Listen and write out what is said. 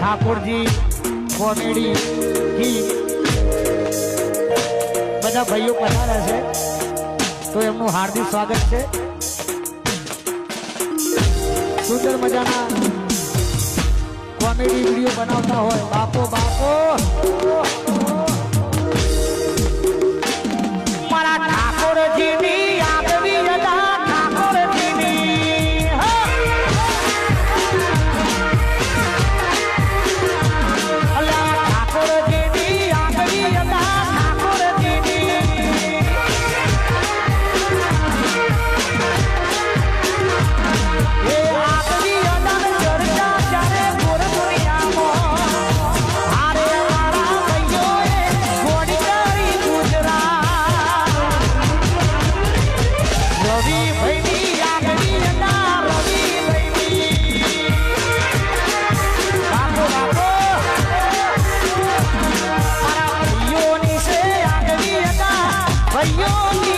Thakorji comedy ગીત બધા ભાઈઓ પધાર્યા છે તો એમનું હાર્દિક સ્વાગત છે. સુંદર મજાના કોમેડી વિડીયો બનાવતા હોય બાપો બાપો મારા ઠાકોરજીની આગવી અદા ઠાકોરજીની અલ્યા ઠાકોરજીની આગવી અદા ઠાકોરજીની એ આગવી અદા ચર્ચા ચાલે ગોર દુનિયામાં હારે મારા ભાઈઓએ ગોડી કરી ગુજરાત રવિ ભાઈની આગવી અદા રવિ ભાઈની બાપો બાપો મારા ભાઈઓની છે આગવી અદા ભાઈઓની